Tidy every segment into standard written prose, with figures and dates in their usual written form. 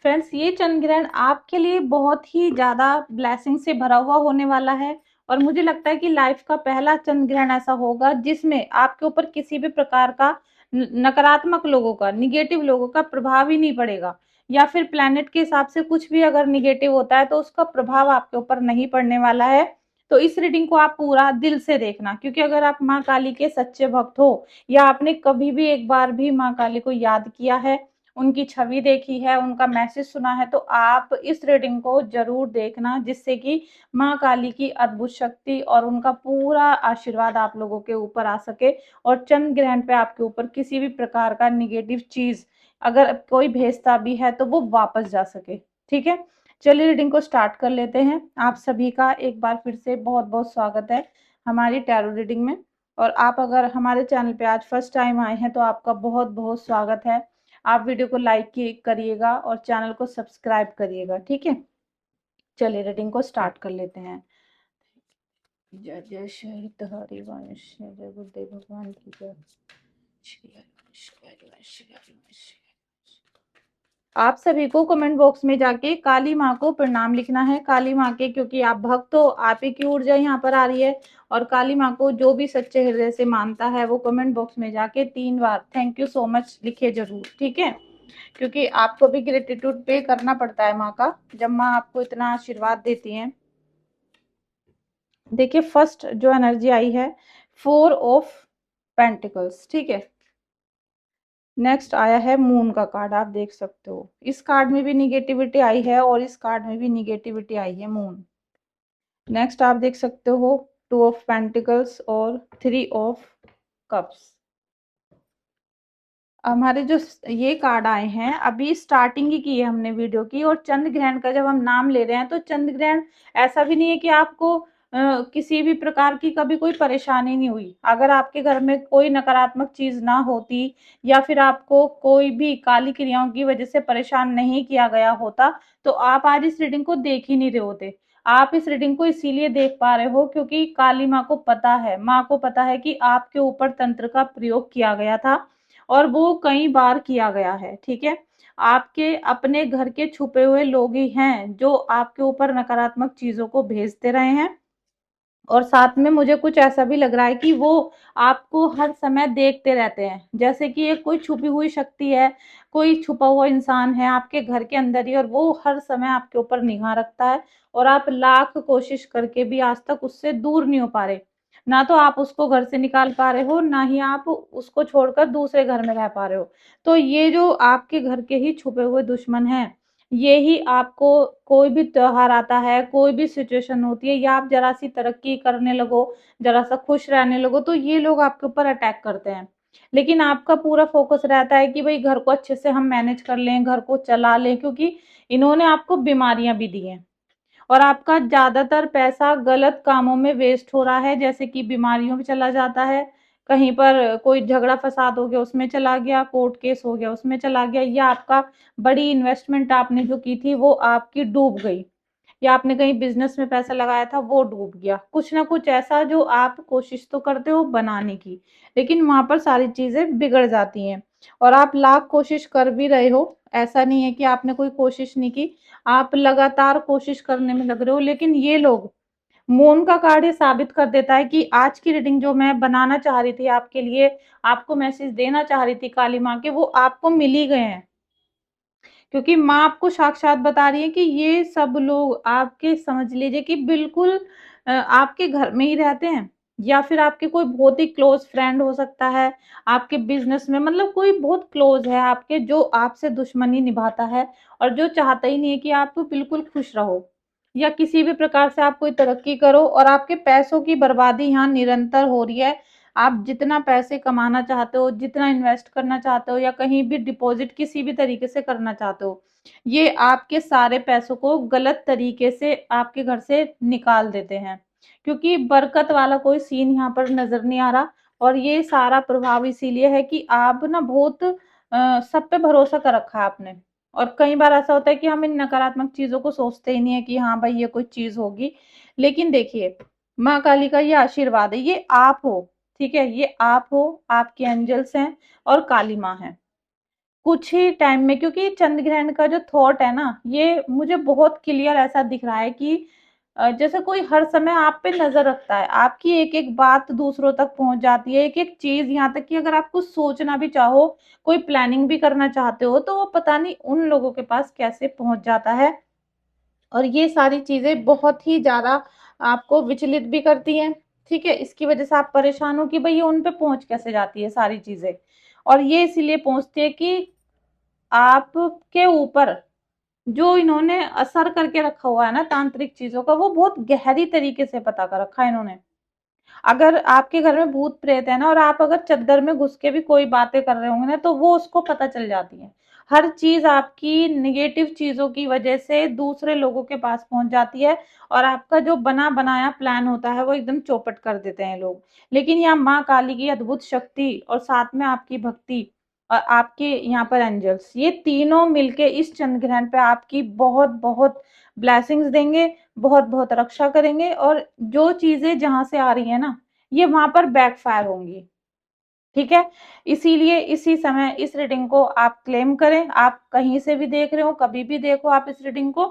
Friends, ये चंद्र ग्रहण आपके लिए बहुत ही ज़्यादा ब्लेसिंग से भरा हुआ होने वाला है। और मुझे लगता है कि लाइफ का पहला चंद्र ग्रहण ऐसा होगा जिसमें आपके ऊपर किसी भी प्रकार का नकारात्मक लोगों का, निगेटिव लोगों का प्रभाव ही नहीं पड़ेगा। या फिर प्लैनेट के हिसाब से कुछ भी अगर निगेटिव होता है तो उसका प्रभाव आपके ऊपर नहीं पड़ने वाला है। तो इस रीडिंग को आप पूरा दिल से देखना, क्योंकि अगर आप माँ काली के सच्चे भक्त हो या आपने कभी भी एक बार भी माँ काली को याद किया है, उनकी छवि देखी है, उनका मैसेज सुना है, तो आप इस रीडिंग को जरूर देखना, जिससे कि माँ काली की अद्भुत शक्ति और उनका पूरा आशीर्वाद आप लोगों के ऊपर आ सके और चंद्र ग्रहण पे आपके ऊपर किसी भी प्रकार का निगेटिव चीज अगर कोई भेजता भी है तो वो वापस जा सके। ठीक है, चलिए रीडिंग को स्टार्ट कर लेते हैं। आप सभी का एक बार फिर से बहुत बहुत स्वागत है हमारी टैरो रीडिंग में। और आप अगर हमारे चैनल पे आज फर्स्ट टाइम आए हैं तो आपका बहुत बहुत स्वागत है। आप वीडियो को लाइक करिएगा और चैनल को सब्सक्राइब करिएगा। ठीक है, चलिए रीडिंग को स्टार्ट कर लेते हैं। जय जय श्री हरि वंश, जय गुरुदेव भगवान की जय। श्री हरिवंश, श्री हरिवंश, श्री हरिवंश, श्री हरिवंश। आप सभी को कमेंट बॉक्स में जाके काली माँ को प्रणाम लिखना है। काली माँ के, क्योंकि आप भक्त हो, आप ही की ऊर्जा यहाँ पर आ रही है। और काली माँ को जो भी सच्चे हृदय से मानता है वो कमेंट बॉक्स में जाके 3 बार थैंक यू सो मच लिखे जरूर। ठीक है, क्योंकि आपको भी ग्रेटिट्यूड पे करना पड़ता है माँ का, जब माँ आपको इतना आशीर्वाद देती हैं। देखिए, फर्स्ट जो एनर्जी आई है 4 ऑफ पेंटिकल्स। ठीक है, नेक्स्ट आया है मून का कार्ड, आप देख सकते हो। इस कार्ड में भी निगेटिविटी आई है और इस कार्ड में भी निगेटिविटी आई है, मून। नेक्स्ट आप देख सकते हो 2 ऑफ पेंटिकल्स और 3 ऑफ कप्स। हमारे जो ये कार्ड आए हैं, अभी स्टार्टिंग ही की है हमने वीडियो की। और चंद्र ग्रहण का जब हम नाम ले रहे हैं तो चंद्र ग्रहण ऐसा भी नहीं है कि आपको किसी भी प्रकार की कभी कोई परेशानी नहीं हुई। अगर आपके घर में कोई नकारात्मक चीज ना होती या फिर आपको कोई भी काली क्रियाओं की वजह से परेशान नहीं किया गया होता तो आप आज इस रीडिंग को देख ही नहीं रहे होते। आप इस रीडिंग को इसीलिए देख पा रहे हो क्योंकि काली माँ को पता है, माँ को पता है कि आपके ऊपर तंत्र का प्रयोग किया गया था और वो कई बार किया गया है। ठीक है, आपके अपने घर के छुपे हुए लोग ही हैं जो आपके ऊपर नकारात्मक चीजों को भेजते रहे हैं। और साथ में मुझे कुछ ऐसा भी लग रहा है कि वो आपको हर समय देखते रहते हैं, जैसे कि एक कोई छुपी हुई शक्ति है, कोई छुपा हुआ इंसान है आपके घर के अंदर ही और वो हर समय आपके ऊपर निगाह रखता है। और आप लाख कोशिश करके भी आज तक उससे दूर नहीं हो पा रहे। ना तो आप उसको घर से निकाल पा रहे हो, ना ही आप उसको छोड़कर दूसरे घर में रह पा रहे हो। तो ये जो आपके घर के ही छुपे हुए दुश्मन हैं, ये ही आपको कोई भी त्योहार आता है, कोई भी सिचुएशन होती है या आप जरा सी तरक्की करने लगो, जरा सा खुश रहने लगो, तो ये लोग आपके ऊपर अटैक करते हैं। लेकिन आपका पूरा फोकस रहता है कि भाई घर को अच्छे से हम मैनेज कर लें, घर को चला लें, क्योंकि इन्होंने आपको बीमारियां भी दी हैं। और आपका ज्यादातर पैसा गलत कामों में वेस्ट हो रहा है, जैसे कि बीमारियों में चला जाता है, कहीं पर कोई झगड़ा फसाद हो गया उसमें चला गया, कोर्ट केस हो गया उसमें चला गया, या आपका बड़ी इन्वेस्टमेंट आपने जो की थी वो आपकी डूब गई, या आपने कहीं बिजनेस में पैसा लगाया था वो डूब गया। कुछ ना कुछ ऐसा जो आप कोशिश तो करते हो बनाने की, लेकिन वहां पर सारी चीजें बिगड़ जाती हैं। और आप लाख कोशिश कर भी रहे हो, ऐसा नहीं है कि आपने कोई कोशिश नहीं की, आप लगातार कोशिश करने में लग रहे हो। लेकिन ये लोग, मून का कार्ड ये साबित कर देता है कि आज की रीडिंग जो मैं बनाना चाह रही थी आपके लिए, आपको मैसेज देना चाह रही थी काली माँ के, वो आपको मिल ही गए हैं। क्योंकि माँ आपको साक्षात बता रही है कि ये सब लोग आपके, समझ लीजिए कि बिल्कुल आपके घर में ही रहते हैं, या फिर आपके कोई बहुत ही क्लोज फ्रेंड हो सकता है, आपके बिजनेस में, मतलब कोई बहुत क्लोज है आपके जो आपसे दुश्मनी निभाता है और जो चाहता ही नहीं है कि आप बिल्कुल खुश रहो या किसी भी प्रकार से आप कोई तरक्की करो। और आपके पैसों की बर्बादी यहाँ निरंतर हो रही है। आप जितना पैसे कमाना चाहते हो, जितना इन्वेस्ट करना चाहते हो, या कहीं भी डिपॉजिट किसी भी तरीके से करना चाहते हो, ये आपके सारे पैसों को गलत तरीके से आपके घर से निकाल देते हैं। क्योंकि बरकत वाला कोई सीन यहाँ पर नजर नहीं आ रहा। और ये सारा प्रभाव इसीलिए है कि आप ना बहुत सब पे भरोसा कर रखा है आपने। और कई बार ऐसा होता है कि हम इन नकारात्मक चीजों को सोचते ही नहीं है कि हाँ भाई ये कोई चीज होगी। लेकिन देखिए, माँ काली का ये आशीर्वाद है, ये आप हो। ठीक है, ये आप हो, आपके एंजल्स हैं और काली माँ है। कुछ ही टाइम में, क्योंकि चंद्र ग्रहण का जो थॉट है ना, ये मुझे बहुत क्लियर ऐसा दिख रहा है कि जैसे कोई हर समय आप पे नजर रखता है, आपकी एक एक बात दूसरों तक पहुंच जाती है, एक एक चीज, यहाँ तक कि अगर आप कुछ सोचना भी चाहो, कोई प्लानिंग भी करना चाहते हो, तो वो पता नहीं उन लोगों के पास कैसे पहुंच जाता है। और ये सारी चीजें बहुत ही ज्यादा आपको विचलित भी करती हैं। ठीक है, इसकी वजह से आप परेशान हो कि भाई ये उन पे पहुंच कैसे जाती है सारी चीजें। और ये इसीलिए पहुंचती है कि आपके ऊपर जो इन्होंने असर करके रखा हुआ है ना तांत्रिक चीजों का, वो बहुत गहरी तरीके से पता कर रखा है इन्होंने। अगर आपके घर में भूत प्रेत है ना, और आप अगर चद्दर में घुस के भी कोई बातें कर रहे होंगे ना, तो वो उसको पता चल जाती है। हर चीज आपकी निगेटिव चीजों की वजह से दूसरे लोगों के पास पहुंच जाती है, और आपका जो बना बनाया प्लान होता है वो एकदम चौपट कर देते हैं लोग। लेकिन यहाँ माँ काली की अद्भुत शक्ति, और साथ में आपकी भक्ति, और आपके यहाँ पर एंजल्स, ये तीनों मिलके इस चंद्र ग्रहण पे आपकी बहुत बहुत ब्लेसिंग्स देंगे, बहुत बहुत रक्षा करेंगे। और जो चीजें जहां से आ रही है ना, ये वहां पर बैकफायर होंगी। ठीक है, इसीलिए इसी समय इस रीडिंग को आप क्लेम करें। आप कहीं से भी देख रहे हो, कभी भी देखो आप इस रीडिंग को।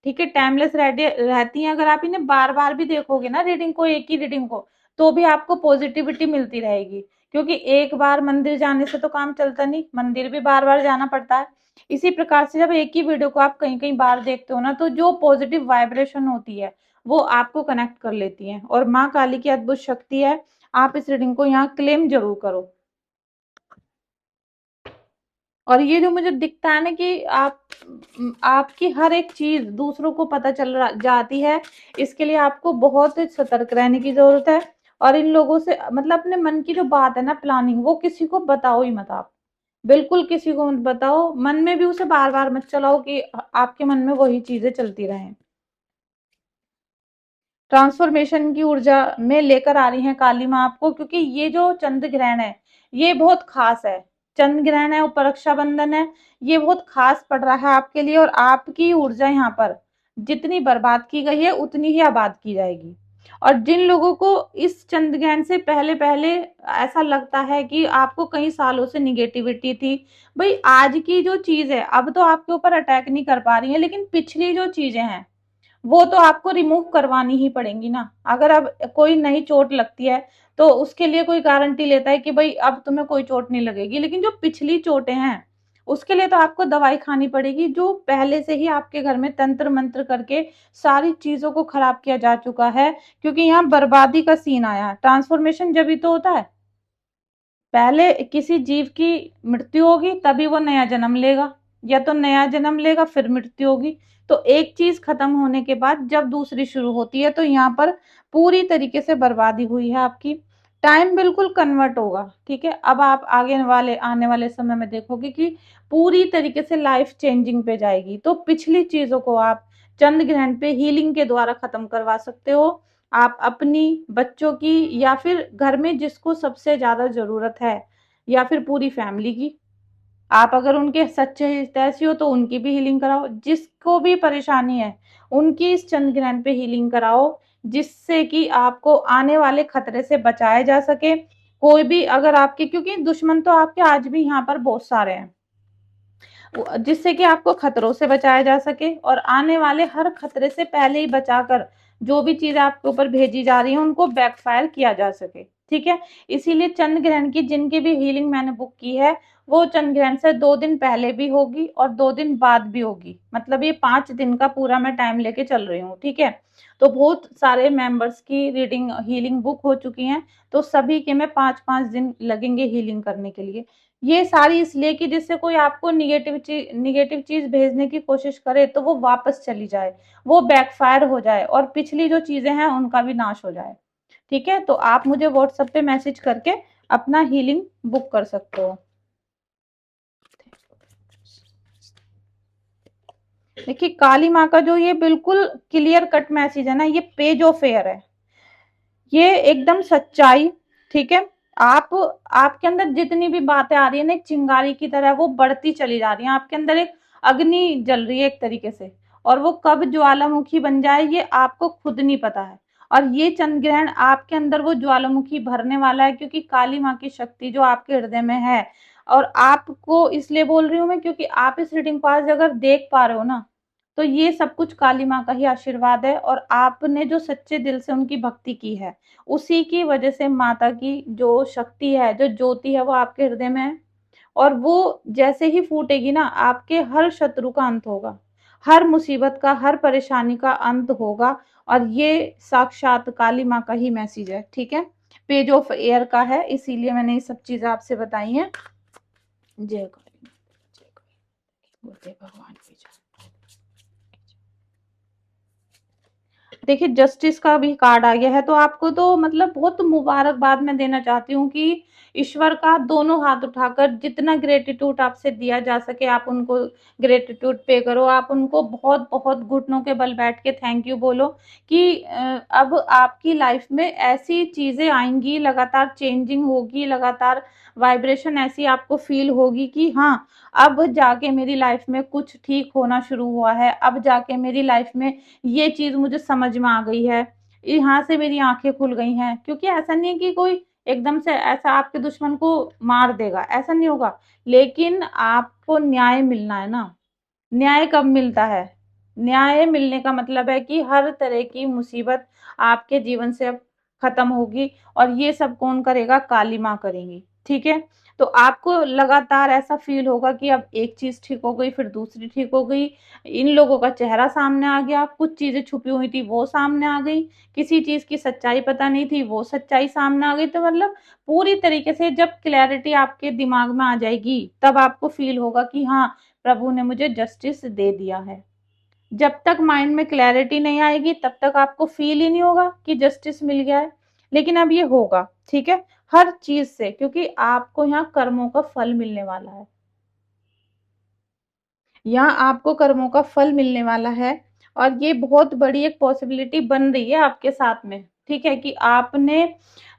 ठीक है, टाइमलेस रहती है। अगर आप इन्हें बार बार भी देखोगे ना रीडिंग को, एक ही रीडिंग को, तो भी आपको पॉजिटिविटी मिलती रहेगी। क्योंकि एक बार मंदिर जाने से तो काम चलता नहीं, मंदिर भी बार बार जाना पड़ता है। इसी प्रकार से जब एक ही वीडियो को आप कहीं कहीं बार देखते हो ना, तो जो पॉजिटिव वाइब्रेशन होती है वो आपको कनेक्ट कर लेती है। और माँ काली की अद्भुत शक्ति है। आप इस रीडिंग को यहाँ क्लेम जरूर करो। और ये जो मुझे दिखता है ना कि आपकी हर एक चीज दूसरों को पता जाती है, इसके लिए आपको बहुत सतर्क रहने की जरूरत है। और इन लोगों से मतलब अपने मन की जो बात है ना, प्लानिंग, वो किसी को बताओ ही मत आप। बिल्कुल किसी को मत बताओ, मन में भी उसे बार बार मत चलाओ कि आपके मन में वही चीजें चलती रहें। ट्रांसफॉर्मेशन की ऊर्जा में लेकर आ रही हैं काली माँ आपको, क्योंकि ये जो चंद्र ग्रहण है ये बहुत खास है। चंद्र ग्रहण है, ऊपर रक्षाबंधन है, ये बहुत खास पड़ रहा है आपके लिए। और आपकी ऊर्जा यहाँ पर जितनी बर्बाद की गई है उतनी ही आबाद की जाएगी। और जिन लोगों को इस चंद्र ग्रहण से पहले पहले ऐसा लगता है कि आपको कई सालों से निगेटिविटी थी, भाई आज की जो चीज है अब तो आपके ऊपर अटैक नहीं कर पा रही है, लेकिन पिछली जो चीजें हैं वो तो आपको रिमूव करवानी ही पड़ेंगी ना। अगर अब कोई नई चोट लगती है तो उसके लिए कोई गारंटी लेता है कि भाई अब तुम्हें कोई चोट नहीं लगेगी, लेकिन जो पिछली चोटें हैं उसके लिए तो आपको दवाई खानी पड़ेगी, जो पहले से ही आपके घर में तंत्र मंत्र करके सारी चीजों को खराब किया जा चुका है। क्योंकि यहाँ बर्बादी का सीन आया है। ट्रांसफॉर्मेशन जब भी तो होता है, पहले किसी जीव की मृत्यु होगी तभी वो नया जन्म लेगा, या तो नया जन्म लेगा फिर मृत्यु होगी। तो एक चीज खत्म होने के बाद जब दूसरी शुरू होती है, तो यहाँ पर पूरी तरीके से बर्बादी हुई है आपकी। टाइम बिल्कुल कन्वर्ट होगा। ठीक है, अब आप आगे वाले आने वाले समय में देखोगे कि पूरी तरीके से लाइफ चेंजिंग पे जाएगी। तो पिछली चीजों को आप चंद्र ग्रहण पे हीलिंग के द्वारा खत्म करवा सकते हो। आप अपनी, बच्चों की, या फिर घर में जिसको सबसे ज्यादा जरूरत है, या फिर पूरी फैमिली की। आप अगर उनके सच्चे हितैषी हो तो उनकी भी हीलिंग कराओ। जिसको भी परेशानी है उनकी इस चंद्र ग्रहण पे हीलिंग कराओ, जिससे कि आपको आने वाले खतरे से बचाया जा सके। कोई भी अगर आपके, क्योंकि दुश्मन तो आपके आज भी यहाँ पर बहुत सारे हैं, जिससे कि आपको खतरों से बचाया जा सके, और आने वाले हर खतरे से पहले ही बचाकर जो भी चीज आपके ऊपर भेजी जा रही है उनको बैकफायर किया जा सके। ठीक है, इसीलिए चंद्र ग्रहण की जिनकी भी हीलिंग मैंने बुक की है, वो चंद्र ग्रहण से 2 दिन पहले भी होगी और 2 दिन बाद भी होगी। मतलब ये 5 दिन का पूरा मैं टाइम लेके चल रही हूँ। ठीक है, तो बहुत सारे मेंबर्स की रीडिंग हीलिंग बुक हो चुकी हैं, तो सभी के में 5-5 दिन लगेंगे हीलिंग करने के लिए। ये सारी इसलिए कि जिससे कोई आपको निगेटिव चीज भेजने की कोशिश करे तो वो वापस चली जाए, वो बैकफायर हो जाए, और पिछली जो चीजें हैं उनका भी नाश हो जाए। ठीक है, तो आप मुझे व्हाट्सएप पे मैसेज करके अपना हीलिंग बुक कर सकते हो। देखिए, काली माँ का जो ये बिल्कुल क्लियर कट मैसेज है ना, ये पेज ऑफ एयर है, ये एकदम सच्चाई। ठीक है, आप आपके अंदर जितनी भी बातें आ रही है ना, एक चिंगारी की तरह वो बढ़ती चली जा रही है। आपके अंदर एक अग्नि जल रही है एक तरीके से, और वो कब ज्वालामुखी बन जाए ये आपको खुद नहीं पता है। और ये चंद्र ग्रहण आपके अंदर वो ज्वालामुखी भरने वाला है, क्योंकि काली माँ की शक्ति जो आपके हृदय में है और आपको इसलिए बोल रही हूँ मैं क्योंकि आप इस रीडिंग को आज अगर देख पा रहे हो ना, तो ये सब कुछ काली माँ का ही आशीर्वाद है, और आपने जो सच्चे दिल से उनकी भक्ति की है, उसी की वजह से माता की जो शक्ति है, जो ज्योति है, वो आपके हृदय में है। और वो जैसे ही फूटेगी ना, आपके हर शत्रु का अंत होगा, हर मुसीबत का, हर परेशानी का अंत होगा। और ये साक्षात काली माँ का ही मैसेज है, ठीक है। पेज ऑफ एयर का है, इसीलिए मैंने ये सब चीजें आपसे बताई हैं। जय काली, जय काली, गुरुदेव भगवान की जय। देखिए जस्टिस का भी कार्ड आ गया है, तो आपको तो मतलब बहुत मुबारकबाद मैं देना चाहती हूँ कि ईश्वर का दोनों हाथ उठाकर जितना ग्रेटिट्यूड आपसे दिया जा सके आप उनको ग्रेटिट्यूड पे करो। आप उनको बहुत बहुत घुटनों के बल बैठ के थैंक यू बोलो कि अब आपकी लाइफ में ऐसी चीजें आएंगी, लगातार चेंजिंग होगी, लगातार वाइब्रेशन ऐसी आपको फील होगी कि हाँ, अब जाके मेरी लाइफ में कुछ ठीक होना शुरू हुआ है, अब जाके मेरी लाइफ में ये चीज मुझे समझ में आ गई है, यहाँ से मेरी आंखें खुल गई हैं। क्योंकि ऐसा नहीं है कि कोई एकदम से ऐसा आपके दुश्मन को मार देगा, ऐसा नहीं होगा, लेकिन आपको न्याय मिलना है ना। न्याय कब मिलता है? न्याय मिलने का मतलब है कि हर तरह की मुसीबत आपके जीवन से अब खत्म होगी, और ये सब कौन करेगा? काली माँ करेंगी, ठीक है। तो आपको लगातार ऐसा फील होगा कि अब एक चीज ठीक हो गई, फिर दूसरी ठीक हो गई, इन लोगों का चेहरा सामने आ गया, कुछ चीजें छुपी हुई थी वो सामने आ गई, किसी चीज की सच्चाई पता नहीं थी वो सच्चाई सामने आ गई। तो मतलब पूरी तरीके से जब क्लैरिटी आपके दिमाग में आ जाएगी, तब आपको फील होगा कि हाँ, प्रभु ने मुझे जस्टिस दे दिया है। जब तक माइंड में क्लैरिटी नहीं आएगी, तब तक आपको फील ही नहीं होगा कि जस्टिस मिल गया है। लेकिन अब ये होगा, ठीक है, हर चीज से, क्योंकि आपको यहाँ कर्मों का फल मिलने वाला है। यहाँ आपको कर्मों का फल मिलने वाला है, और ये बहुत बड़ी एक पॉसिबिलिटी बन रही है आपके साथ में, ठीक है, कि आपने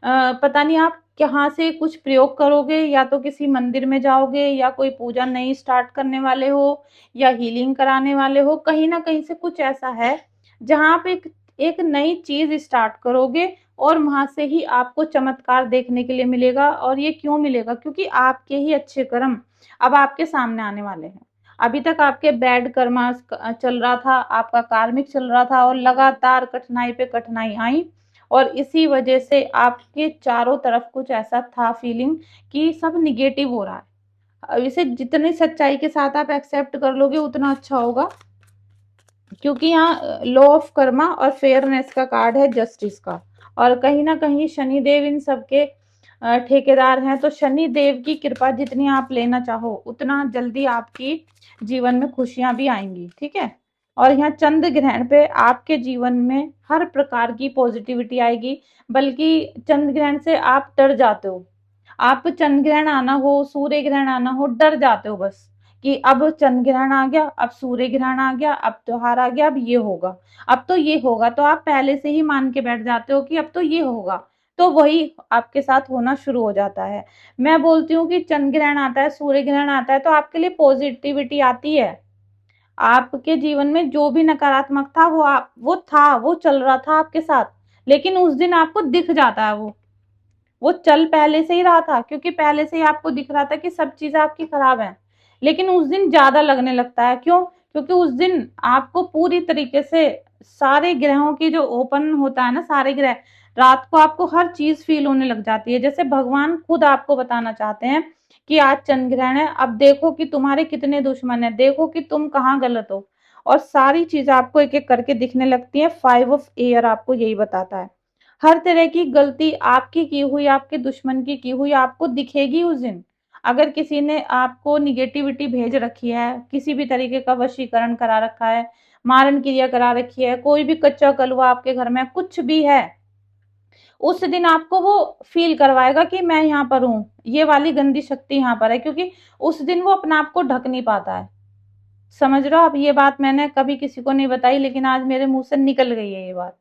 पता नहीं आप कहाँ से कुछ प्रयोग करोगे, या तो किसी मंदिर में जाओगे, या कोई पूजा नई स्टार्ट करने वाले हो, या हीलिंग कराने वाले हो, कहीं ना कहीं से कुछ ऐसा है जहाँ आप एक नई चीज स्टार्ट करोगे, और वहां से ही आपको चमत्कार देखने के लिए मिलेगा। और ये क्यों मिलेगा? क्योंकि आपके ही अच्छे कर्म अब आपके सामने आने वाले हैं। अभी तक आपके बैड कर्मा चल रहा था, आपका कार्मिक चल रहा था, और लगातार कठिनाई पे कठिनाई आई, और इसी वजह से आपके चारों तरफ कुछ ऐसा था फीलिंग कि सब निगेटिव हो रहा है। अब इसे जितनी सच्चाई के साथ आप एक्सेप्ट कर लोगे उतना अच्छा होगा, क्योंकि यहाँ लॉ ऑफ कर्मा और फेयरनेस का कार्ड है, जस्टिस का। और कहीं ना कहीं शनिदेव इन सबके ठेकेदार हैं, तो शनि देव की कृपा जितनी आप लेना चाहो उतना जल्दी आपकी जीवन में खुशियां भी आएंगी, ठीक है। और यहाँ चंद्र ग्रहण पे आपके जीवन में हर प्रकार की पॉजिटिविटी आएगी, बल्कि चंद्र ग्रहण से आप डर जाते हो। आप चंद्र ग्रहण आना हो, सूर्य ग्रहण आना हो, डर जाते हो बस, कि अब चंद्र ग्रहण आ गया, अब सूर्य ग्रहण आ गया, अब त्योहार आ गया, अब ये होगा, अब तो ये होगा, तो आप पहले से ही मान के बैठ जाते हो कि अब तो ये होगा। तो वही आपके साथ होना शुरू हो जाता है। मैं बोलती हूँ कि चंद्र ग्रहण आता है, सूर्य ग्रहण आता है, तो आपके लिए पॉजिटिविटी आती है। आपके जीवन में जो भी नकारात्मक था वो था, वो चल रहा था आपके साथ, लेकिन उस दिन आपको दिख जाता है वो चल पहले से ही रहा था, क्योंकि पहले से ही आपको दिख रहा था कि सब चीजें आपकी खराब हैं। लेकिन उस दिन ज्यादा लगने लगता है, क्यों? क्योंकि उस दिन आपको पूरी तरीके से सारे ग्रहों की जो ओपन होता है ना, सारे ग्रह, रात को आपको हर चीज फील होने लग जाती है, जैसे भगवान खुद आपको बताना चाहते हैं कि आज चंद्र ग्रहण है, अब देखो कि तुम्हारे कितने दुश्मन है, देखो कि तुम कहाँ गलत हो। और सारी चीज आपको एक एक करके दिखने लगती है। 5 ऑफ एयर आपको यही बताता है, हर तरह की गलती आपकी की हुई, आपके दुश्मन की हुई आपको दिखेगी उस दिन। अगर किसी ने आपको निगेटिविटी भेज रखी है, किसी भी तरीके का वशीकरण करा रखा है, मारण क्रिया करा रखी है, कोई भी कच्चा कलवा आपके घर में कुछ भी है, उस दिन आपको वो फील करवाएगा कि मैं यहाँ पर हूँ, ये वाली गंदी शक्ति यहाँ पर है, क्योंकि उस दिन वो अपने आप को ढक नहीं पाता है। समझ रहे हो आप? ये बात मैंने कभी किसी को नहीं बताई, लेकिन आज मेरे मुंह से निकल गई है ये बात।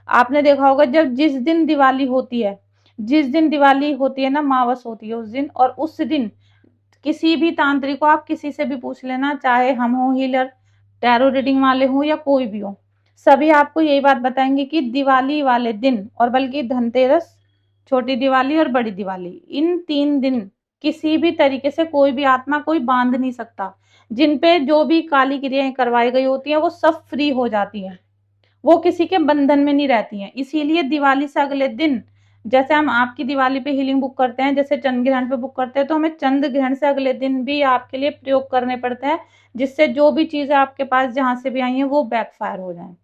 आपने देखा होगा, जब जिस दिन दिवाली होती है, जिस दिन दिवाली होती है ना, मावस होती है उस दिन, और उस दिन किसी भी तांत्रिक को आप किसी से भी पूछ लेना, चाहे हम हो हीलर, टैरो रीडिंग वाले हो, या कोई भी हो, सभी आपको यही बात बताएंगे कि दिवाली वाले दिन, और बल्कि धनतेरस, छोटी दिवाली और बड़ी दिवाली, इन 3 दिन किसी भी तरीके से कोई भी आत्मा कोई बांध नहीं सकता। जिन पे जो भी काली क्रियाएं करवाई गई होती हैं वो सब फ्री हो जाती हैं, वो किसी के बंधन में नहीं रहती हैं। इसीलिए दिवाली से अगले दिन, जैसे हम आपकी दिवाली पे हीलिंग बुक करते हैं, जैसे चंद्र ग्रहण पे बुक करते हैं, तो हमें चंद्र ग्रहण से अगले दिन भी आपके लिए प्रयोग करने पड़ते हैं, जिससे जो भी चीजें आपके पास जहां से भी आई हैं वो बैकफायर हो जाए।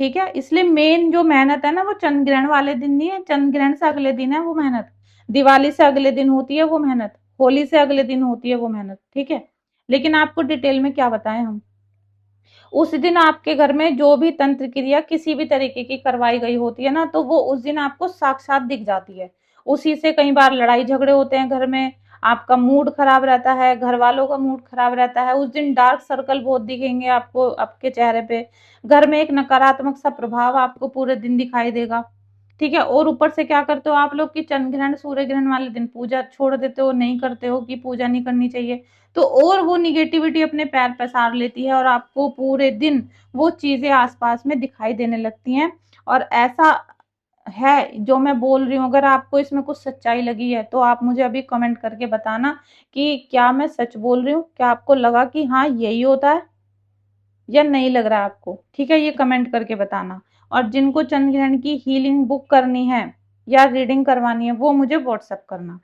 ठीक है, इसलिए मेन जो मेहनत है ना वो चंद्र ग्रहण वाले दिन नहीं है, चंद्र ग्रहण से अगले दिन है वो मेहनत। दिवाली से अगले दिन होती है वो मेहनत, होली से अगले दिन होती है वो मेहनत। ठीक है, लेकिन आपको डिटेल में क्या बताएं हम। उस दिन आपके घर में जो भी तंत्र क्रिया किसी भी तरीके की करवाई गई होती है ना, तो वो उस दिन आपको साक्षात दिख जाती है। उसी से कई बार लड़ाई झगड़े होते हैं घर में, आपका मूड खराब रहता है, घर वालों का मूड खराब रहता है, उस दिन डार्क सर्कल बहुत दिखेंगे आपको आपके चेहरे पे, घर में एक नकारात्मक सा प्रभाव आपको पूरे दिन दिखाई देगा। ठीक है, और ऊपर से क्या करते हो आप लोग कि चंद्र ग्रहण सूर्य ग्रहण वाले दिन पूजा छोड़ देते हो, नहीं करते हो कि पूजा नहीं करनी चाहिए, तो और वो निगेटिविटी अपने पैर पसार लेती है और आपको पूरे दिन वो चीजें आसपास में दिखाई देने लगती हैं। और ऐसा है जो मैं बोल रही हूँ, अगर आपको इसमें कुछ सच्चाई लगी है तो आप मुझे अभी कमेंट करके बताना कि क्या मैं सच बोल रही हूँ, क्या आपको लगा कि हाँ यही होता है या नहीं लग रहा है आपको। ठीक है, ये कमेंट करके बताना। और जिनको चंद्र ग्रहण की हीलिंग बुक करनी है या रीडिंग करवानी है वो मुझे व्हाट्सएप करना।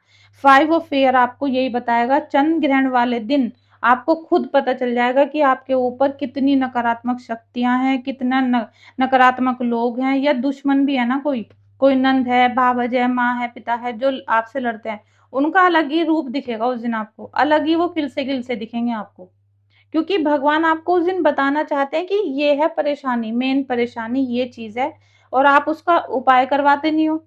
5 ऑफ फेयर आपको यही बताएगा, चंद्र ग्रहण वाले दिन आपको खुद पता चल जाएगा कि आपके ऊपर कितनी नकारात्मक शक्तियां हैं, कितना नकारात्मक लोग हैं, या दुश्मन भी है ना, कोई कोई नंद है, भावज है, माँ है, पिता है, जो आपसे लड़ते हैं, उनका अलग ही रूप दिखेगा उस दिन आपको, अलग ही वो खिल से दिखेंगे आपको। क्योंकि भगवान आपको उस दिन बताना चाहते हैं कि ये है परेशानी, मेन परेशानी ये चीज है, और आप उसका उपाय करवाते नहीं हो।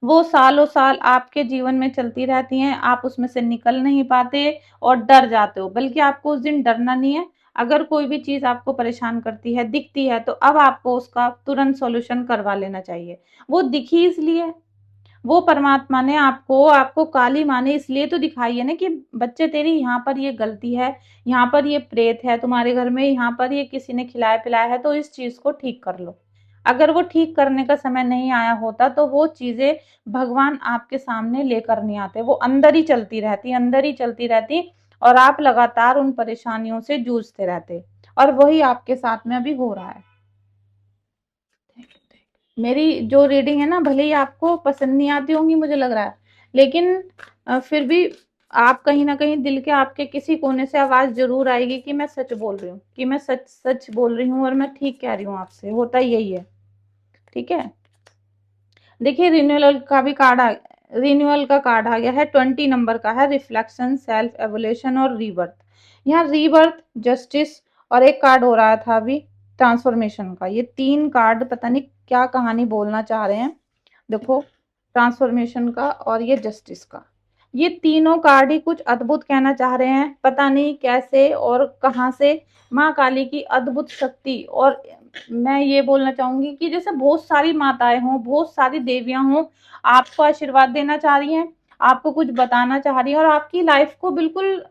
वो सालों साल आपके जीवन में चलती रहती हैं, आप उसमें से निकल नहीं पाते और डर जाते हो। बल्कि आपको उस दिन डरना नहीं है। अगर कोई भी चीज आपको परेशान करती है, दिखती है, तो अब आपको उसका तुरंत सॉल्यूशन करवा लेना चाहिए। वो दिखी इसलिए, वो परमात्मा ने आपको आपको काली माँ ने इसलिए तो दिखाई है ना कि बच्चे तेरी यहाँ पर ये गलती है, यहाँ पर ये प्रेत है तुम्हारे घर में, यहाँ पर ये किसी ने खिलाया पिलाया है, तो इस चीज को ठीक कर लो। अगर वो ठीक करने का समय नहीं आया होता तो वो चीजें भगवान आपके सामने लेकर नहीं आते, वो अंदर ही चलती रहती, अंदर ही चलती रहती, और आप लगातार उन परेशानियों से जूझते रहते। और वही आपके साथ में अभी हो रहा है। मेरी जो रीडिंग है ना, भले ही आपको पसंद नहीं आती होंगी मुझे लग रहा है, लेकिन फिर भी आप कहीं ना कहीं दिल के आपके किसी कोने से आवाज जरूर आएगी कि मैं सच बोल रही हूँ, कि मैं सच सच बोल रही हूँ और मैं ठीक कह रही हूँ आपसे, होता यही है। ठीक है, देखिए रिन्यूअल का भी कार्ड आ रिन्यूअल का कार्ड आ गया है, 20 नंबर का है, रिफ्लेक्शन, सेल्फ एवोल्यूशन और रीबर्थ। यहाँ रीबर्थ, जस्टिस, और एक कार्ड हो रहा था अभी ट्रांसफॉर्मेशन का। ये 3 कार्ड पता नहीं क्या कहानी बोलना चाह रहे हैं। देखो, ट्रांसफॉर्मेशन का और ये जस्टिस का, ये तीनों कार्ड ही कुछ अद्भुत कहना चाह रहे हैं, पता नहीं कैसे और कहां से। माँ काली की अद्भुत शक्ति, और मैं ये बोलना चाहूंगी कि जैसे बहुत सारी माताएं हों, बहुत सारी देवियां हों, आपको आशीर्वाद देना चाह रही हैं, आपको कुछ बताना चाह रही हैं, और आपकी लाइफ को बिल्कुल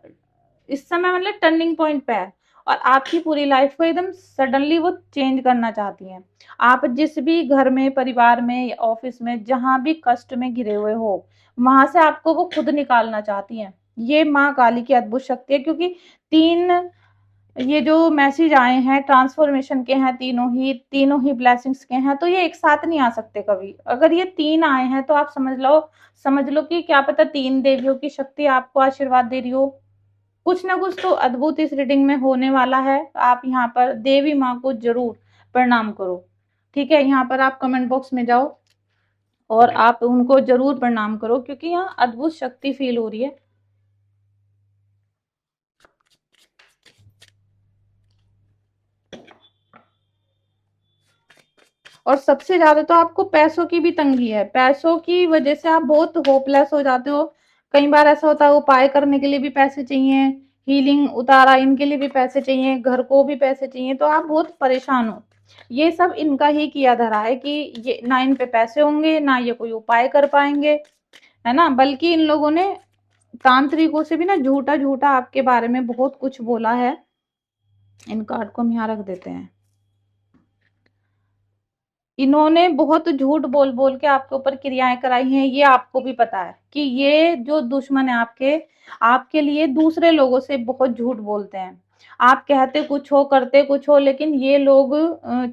इस समय मतलब टर्निंग पॉइंट पे है, और आपकी पूरी लाइफ को एकदम सडनली वो चेंज करना चाहती हैं। आप जिस भी घर में, परिवार में, ऑफिस में, जहां भी कष्ट में घिरे हुए हो, वहां से आपको वो खुद निकालना चाहती हैं। ये माँ काली की अद्भुत शक्ति है, क्योंकि तीन ये जो मैसेज आए हैं ट्रांसफॉर्मेशन के हैं, तीनों ही ब्लेसिंग्स के हैं, तो ये एक साथ नहीं आ सकते कभी। अगर ये 3 आए हैं तो आप समझ लो कि क्या पता 3 देवियों की शक्ति आपको आशीर्वाद दे रही हो। कुछ ना कुछ तो अद्भुत इस रीडिंग में होने वाला है। आप यहाँ पर देवी माँ को जरूर प्रणाम करो। ठीक है, यहाँ पर आप कमेंट बॉक्स में जाओ और आप उनको जरूर प्रणाम करो, क्योंकि यहाँ अद्भुत शक्ति फील हो रही है। और सबसे ज्यादा तो आपको पैसों की भी तंगी है, पैसों की वजह से आप बहुत होपलेस हो जाते हो। कई बार ऐसा होता है उपाय करने के लिए भी पैसे चाहिए, हीलिंग उतारा इनके लिए भी पैसे चाहिए, घर को भी पैसे चाहिए, तो आप बहुत परेशान हो। ये सब इनका ही किया धरा है कि ये ना इन पे पैसे होंगे, ना ये कोई उपाय कर पाएंगे, है ना। बल्कि इन लोगों ने तांत्रिकों से भी ना झूठा झूठा आपके बारे में बहुत कुछ बोला है। इन कार्ड को हम यहाँ रख देते हैं। इन्होंने बहुत झूठ बोल बोल के आपके ऊपर क्रियाएं कराई हैं, ये आपको भी पता है कि ये जो दुश्मन है आपके, आपके लिए दूसरे लोगों से बहुत झूठ बोलते हैं। आप कहते कुछ हो करते कुछ हो, लेकिन ये लोग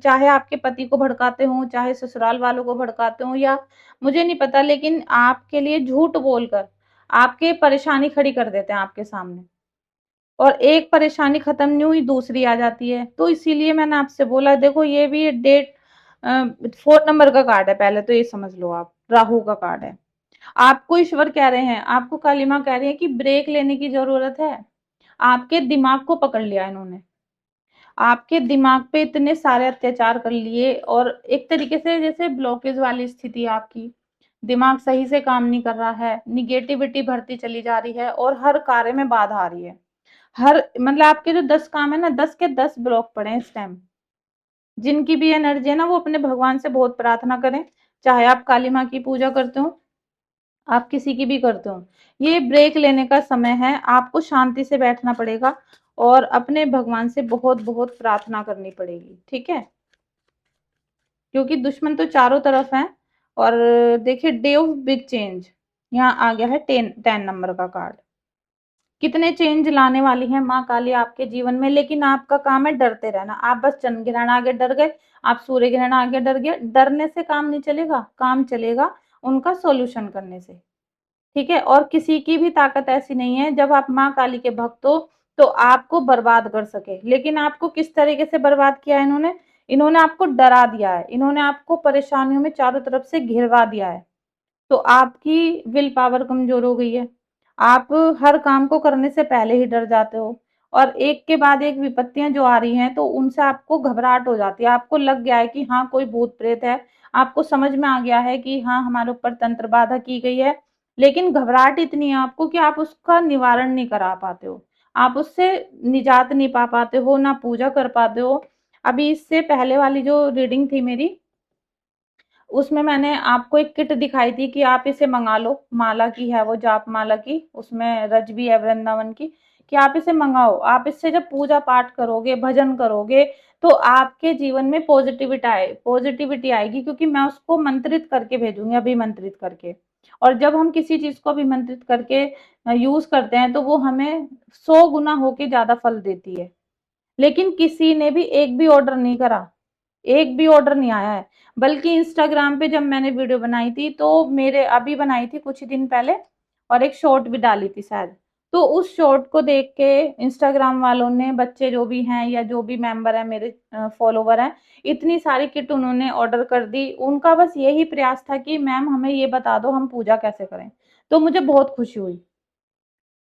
चाहे आपके पति को भड़काते हो, चाहे ससुराल वालों को भड़काते हो, या मुझे नहीं पता, लेकिन आपके लिए झूठ बोलकर आपके परेशानी खड़ी कर देते हैं आपके सामने। और एक परेशानी खत्म नहीं हुई दूसरी आ जाती है। तो इसीलिए मैंने आपसे बोला, देखो ये भी डेट 4 नंबर का कार्ड है, पहले तो ये समझ लो, आप राहु का कार्ड है। आपको ईश्वर कह रहे हैं, आपको काली माँ कह रही है कि ब्रेक लेने की जरूरत है। आपके दिमाग को पकड़ लिया इन्होंने, आपके दिमाग पे इतने सारे अत्याचार कर लिए, और एक तरीके से जैसे ब्लॉकेज वाली स्थिति है आपकी। दिमाग सही से काम नहीं कर रहा है, निगेटिविटी बढ़ती चली जा रही है, और हर कार्य में बाधा आ रही है। हर मतलब आपके जो 10 काम है ना, 10 के 10 ब्लॉक पड़े हैं इस टाइम। जिनकी भी एनर्जी है ना, वो अपने भगवान से बहुत प्रार्थना करें। चाहे आप काली माँ की पूजा करते हो, आप किसी की भी करते हो, ये ब्रेक लेने का समय है। आपको शांति से बैठना पड़ेगा और अपने भगवान से बहुत बहुत प्रार्थना करनी पड़ेगी, ठीक है? क्योंकि दुश्मन तो चारों तरफ है। और देखिए, डे ऑफ बिग चेंज यहाँ आ गया है, 10 नंबर का कार्ड। कितने चेंज लाने वाली है माँ काली आपके जीवन में, लेकिन आपका काम है डरते रहना। आप बस चंद्र ग्रहण आगे डर गए, आप सूर्य ग्रहण आगे डर गए, डरने से काम नहीं चलेगा, काम चलेगा उनका सॉल्यूशन करने से, ठीक है? और किसी की भी ताकत ऐसी नहीं है जब आप माँ काली के भक्त हो तो आपको बर्बाद कर सके। लेकिन आपको किस तरीके से बर्बाद किया है इन्होंने? इन्होंने आपको डरा दिया है, इन्होंने आपको परेशानियों में चारों तरफ से घिरवा दिया है। तो आपकी विल पावर कमजोर हो गई है। आप हर काम को करने से पहले ही डर जाते हो, और एक के बाद एक विपत्तियां जो आ रही हैं तो उनसे आपको घबराहट हो जाती है। आपको लग गया है कि हाँ कोई भूत प्रेत है, आपको समझ में आ गया है कि हाँ हमारे ऊपर तंत्र बाधा की गई है, लेकिन घबराहट इतनी है आपको कि आप उसका निवारण नहीं करा पाते हो, आप उससे निजात नहीं पा पाते हो, ना पूजा कर पाते हो। अभी इससे पहले वाली जो रीडिंग थी मेरी, उसमें मैंने आपको एक किट दिखाई थी कि आप इसे मंगा लो, माला की है वो, जाप माला की, उसमें रज भी है वृंदावन की, कि आप इसे मंगाओ। आप इससे जब पूजा पाठ करोगे, भजन करोगे, तो आपके जीवन में पॉजिटिविटी आएगी, क्योंकि मैं उसको मंत्रित करके भेजूंगी, अभिमंत्रित करके। और जब हम किसी चीज को अभिमंत्रित करके यूज करते हैं तो वो हमें 100 गुना होके ज्यादा फल देती है। लेकिन किसी ने भी एक भी ऑर्डर नहीं करा, एक भी ऑर्डर नहीं आया है। बल्कि इंस्टाग्राम पे जब मैंने वीडियो बनाई थी, तो मेरे अभी बनाई थी कुछ ही दिन पहले, और एक शॉर्ट भी डाली थी शायद, तो उस शॉर्ट को देख के इंस्टाग्राम वालों ने, बच्चे जो भी हैं या जो भी मेंबर है मेरे फॉलोवर हैं, इतनी सारी किट उन्होंने ऑर्डर कर दी। उनका बस यही प्रयास था कि मैम हमें ये बता दो हम पूजा कैसे करें। तो मुझे बहुत खुशी हुई।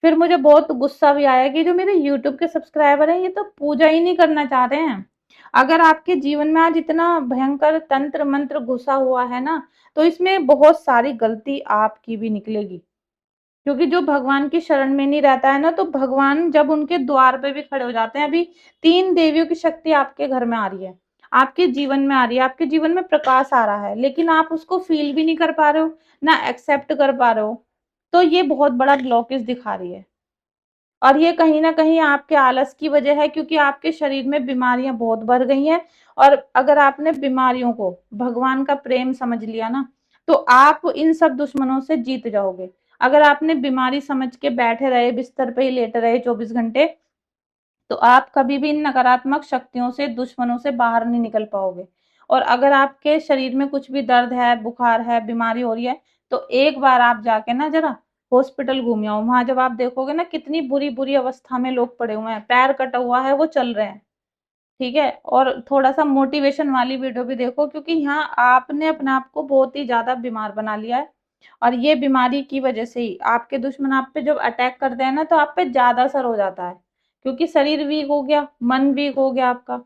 फिर मुझे बहुत गुस्सा भी आया कि जो मेरे यूट्यूब के सब्सक्राइबर हैं, ये तो पूजा ही नहीं करना चाह रहे हैं। अगर आपके जीवन में आज इतना भयंकर तंत्र मंत्र घुसा हुआ है ना, तो इसमें बहुत सारी गलती आपकी भी निकलेगी। क्योंकि जो भगवान की शरण में नहीं रहता है ना, तो भगवान जब उनके द्वार पे भी खड़े हो जाते हैं। अभी 3 देवियों की शक्ति आपके घर में आ रही है, आपके जीवन में आ रही है, आपके जीवन में प्रकाश आ रहा है, लेकिन आप उसको फील भी नहीं कर पा रहे हो, ना एक्सेप्ट कर पा रहे हो। तो ये बहुत बड़ा ब्लॉकेज दिखा रही है। और ये कहीं न कहीं आपके आलस की वजह है, क्योंकि आपके शरीर में बीमारियाँ बहुत बढ़ गई हैं। और अगर आपने बीमारियों को भगवान का प्रेम समझ लिया ना, तो आप इन सब दुश्मनों से जीत जाओगे। अगर आपने बीमारी समझ के बैठे रहे, बिस्तर पे ही लेटे रहे 24 घंटे, तो आप कभी भी इन नकारात्मक शक्तियों से, दुश्मनों से बाहर नहीं निकल पाओगे। और अगर आपके शरीर में कुछ भी दर्द है, बुखार है, बीमारी हो रही है, तो एक बार आप जाके ना जरा हॉस्पिटल घूम आओ। वहां जब आप देखोगे ना कितनी बुरी बुरी अवस्था में लोग पड़े हुए हैं, पैर कटा हुआ है वो चल रहे हैं, ठीक है? और थोड़ा सा मोटिवेशन वाली वीडियो भी देखो, क्योंकि यहाँ आपने अपने आप को बहुत ही ज्यादा बीमार बना लिया है। और ये बीमारी की वजह से ही आपके दुश्मन आप पे जब अटैक करते हैं ना, तो आप पे ज्यादा असर हो जाता है, क्योंकि शरीर वीक हो गया, मन वीक हो गया आपका,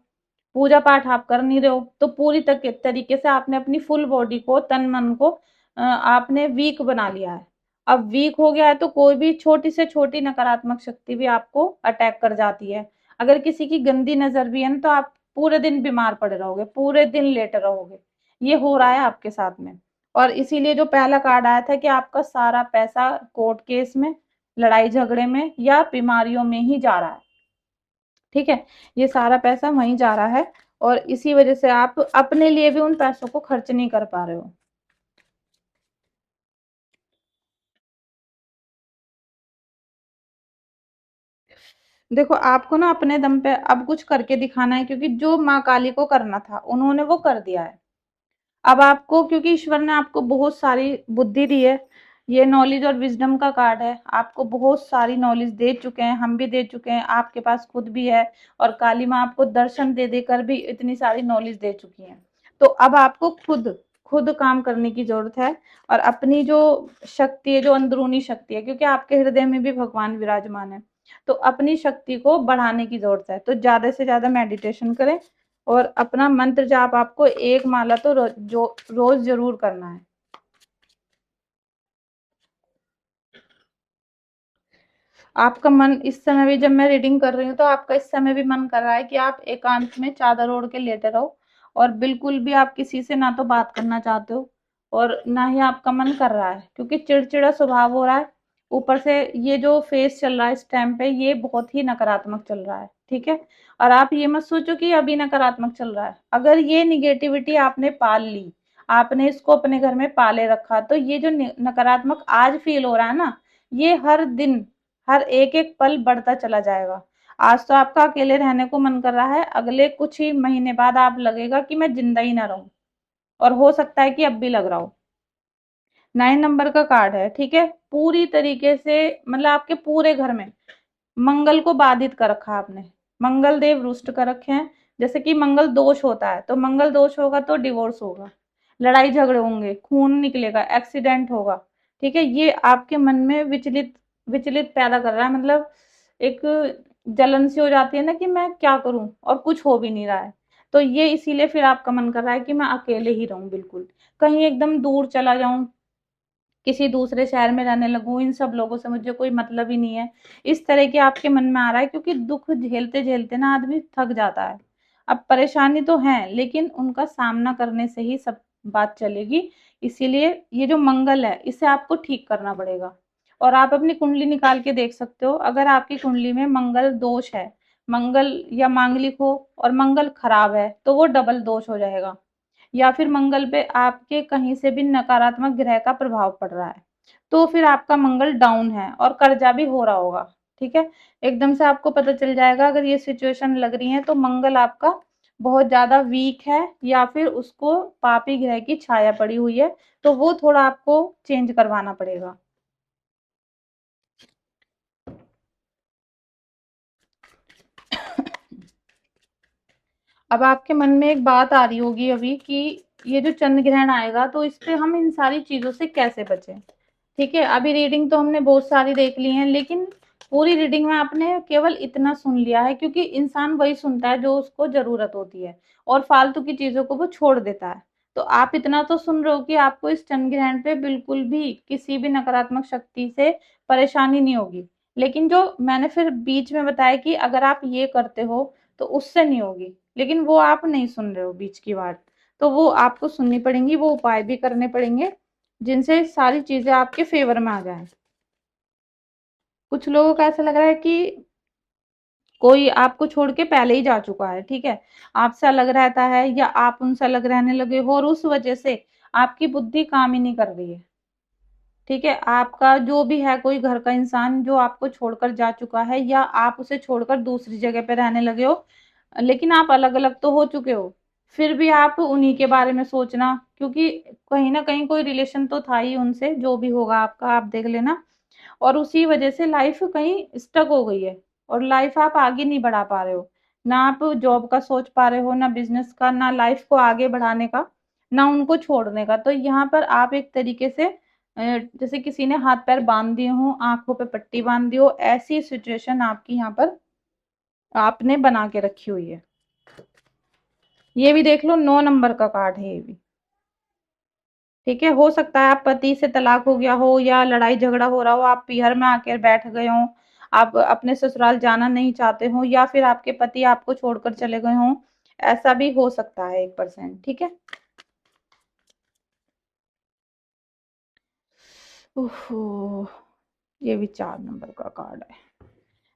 पूजा पाठ आप कर नहीं रहे हो, तो पूरी तरीके से आपने अपनी फुल बॉडी को, तन मन को आपने वीक बना लिया है। अब वीक हो गया है तो कोई भी छोटी से छोटी नकारात्मक शक्ति भी आपको अटैक कर जाती है। अगर किसी की गंदी नजर भी है ना, तो आप पूरे दिन बीमार पड़े रहोगे, पूरे दिन लेटे रहोगे। ये हो रहा है आपके साथ में। और इसीलिए जो पहला कार्ड आया था कि आपका सारा पैसा कोर्ट केस में, लड़ाई झगड़े में या बीमारियों में ही जा रहा है, ठीक है? ये सारा पैसा वहीं जा रहा है। और इसी वजह से आप अपने लिए भी उन पैसों को खर्च नहीं कर पा रहे हो। देखो आपको ना अपने दम पे अब कुछ करके दिखाना है, क्योंकि जो माँ काली को करना था उन्होंने वो कर दिया है। अब आपको, क्योंकि ईश्वर ने आपको बहुत सारी बुद्धि दी है, ये नॉलेज और विजडम का कार्ड है, आपको बहुत सारी नॉलेज दे चुके हैं, हम भी दे चुके हैं, आपके पास खुद भी है। और काली माँ आपको दर्शन दे देकर भी इतनी सारी नॉलेज दे चुकी हैं। तो अब आपको खुद खुद काम करने की जरूरत है। और अपनी जो शक्ति है, जो अंदरूनी शक्ति है, क्योंकि आपके हृदय में भी भगवान विराजमान है, तो अपनी शक्ति को बढ़ाने की जरूरत है। तो ज्यादा से ज्यादा मेडिटेशन करें और अपना मंत्र जाप आपको एक माला तो रोज जरूर करना है। आपका मन इस समय भी, जब मैं रीडिंग कर रही हूँ, तो आपका इस समय भी मन कर रहा है कि आप एकांत में चादर ओढ़ के लेटे रहो, और बिल्कुल भी आप किसी से ना तो बात करना चाहते हो और ना ही आपका मन कर रहा है, क्योंकि चिड़चिड़ा स्वभाव हो रहा है। ऊपर से ये जो फेस चल रहा है इस टाइम पे, ये बहुत ही नकारात्मक चल रहा है, ठीक है। और आप ये मत सोचो कि अभी नकारात्मक चल रहा है। अगर ये निगेटिविटी आपने पाल ली, आपने इसको अपने घर में पाले रखा, तो ये जो नकारात्मक आज फील हो रहा है ना, ये हर दिन, हर एक एक पल बढ़ता चला जाएगा। आज तो आपका अकेले रहने को मन कर रहा है, अगले कुछ ही महीने बाद आप लगेगा कि मैं जिंदा ही ना रहूं, और हो सकता है कि अब भी लग रहा हो। 9 नंबर का कार्ड है, ठीक है। पूरी तरीके से, मतलब आपके पूरे घर में मंगल को बाधित कर रखा है आपने, मंगल देव रुष्ट कर रखे हैं। जैसे कि मंगल दोष होता है, तो मंगल दोष होगा तो डिवोर्स होगा, लड़ाई झगड़े होंगे, खून निकलेगा, एक्सीडेंट होगा, ठीक है। ये आपके मन में विचलित विचलित पैदा कर रहा है, मतलब एक जलन सी हो जाती है ना कि मैं क्या करूं, और कुछ हो भी नहीं रहा है। तो ये इसीलिए फिर आपका मन कर रहा है कि मैं अकेले ही रहूं, बिल्कुल कहीं एकदम दूर चला जाऊं, किसी दूसरे शहर में रहने लगूं, इन सब लोगों से मुझे कोई मतलब ही नहीं है। इस तरह के आपके मन में आ रहा है, क्योंकि दुख झेलते झेलते ना आदमी थक जाता है। अब परेशानी तो है, लेकिन उनका सामना करने से ही सब बात चलेगी। इसीलिए ये जो मंगल है, इसे आपको ठीक करना पड़ेगा। और आप अपनी कुंडली निकाल के देख सकते हो, अगर आपकी कुंडली में मंगल दोष है, मंगल या मांगलिक हो और मंगल खराब है, तो वो डबल दोष हो जाएगा। या फिर मंगल पे आपके कहीं से भी नकारात्मक ग्रह का प्रभाव पड़ रहा है, तो फिर आपका मंगल डाउन है और कर्जा भी हो रहा होगा, ठीक है। एकदम से आपको पता चल जाएगा, अगर ये सिचुएशन लग रही है तो मंगल आपका बहुत ज्यादा वीक है, या फिर उसको पापी ग्रह की छाया पड़ी हुई है, तो वो थोड़ा आपको चेंज करवाना पड़ेगा। अब आपके मन में एक बात आ रही होगी अभी कि ये जो चंद्र ग्रहण आएगा, तो इस पे हम इन सारी चीजों से कैसे बचें। ठीक है, अभी रीडिंग तो हमने बहुत सारी देख ली है, लेकिन पूरी रीडिंग में आपने केवल इतना सुन लिया है, क्योंकि इंसान वही सुनता है जो उसको जरूरत होती है, और फालतू की चीजों को वो छोड़ देता है। तो आप इतना तो सुन रहे हो कि आपको इस चंद्र ग्रहण पे बिल्कुल भी किसी भी नकारात्मक शक्ति से परेशानी नहीं होगी। लेकिन जो मैंने फिर बीच में बताया कि अगर आप ये करते हो तो उससे नहीं होगी, लेकिन वो आप नहीं सुन रहे हो बीच की बात। तो वो आपको सुननी पड़ेंगी, वो उपाय भी करने पड़ेंगे, जिनसे सारी चीजें आपके फेवर में आ जाएं। कुछ लोगों को ऐसा लग रहा है कि कोई आपको छोड़ के पहले ही जा चुका है, ठीक है। आपसे अलग रहता है, या आप उनसे अलग रहने लगे हो, और उस वजह से आपकी बुद्धि काम ही नहीं कर रही है, ठीक है। आपका जो भी है, कोई घर का इंसान जो आपको छोड़कर जा चुका है, या आप उसे छोड़कर दूसरी जगह पे रहने लगे हो, लेकिन आप अलग अलग तो हो चुके हो, फिर भी आप उन्हीं के बारे में सोचना, क्योंकि कहीं ना कहीं कोई रिलेशन तो था ही उनसे, जो भी होगा आपका आप देख लेना। और उसी वजह से लाइफ कहीं स्टक हो गई है, और लाइफ आप आगे नहीं बढ़ा पा रहे हो। ना आप जॉब का सोच पा रहे हो, ना बिजनेस का, ना लाइफ को आगे बढ़ाने का, ना उनको छोड़ने का। तो यहाँ पर आप एक तरीके से जैसे किसी ने हाथ पैर बांध दिए हो, आंखों पे पट्टी बांध दी हो, ऐसी सिचुएशन आपकी यहाँ पर आपने बना के रखी हुई है। ये भी देख लो, 9 नंबर का कार्ड है ये भी, ठीक है। हो सकता है आप पति से तलाक हो गया हो, या लड़ाई झगड़ा हो रहा हो, आप पीहर में आकर बैठ गए हो, आप अपने ससुराल जाना नहीं चाहते हो, या फिर आपके पति आपको छोड़कर चले गए हो। ऐसा भी हो सकता है 1%, ठीक है। ओहो, ये भी 4 नंबर का कार्ड है।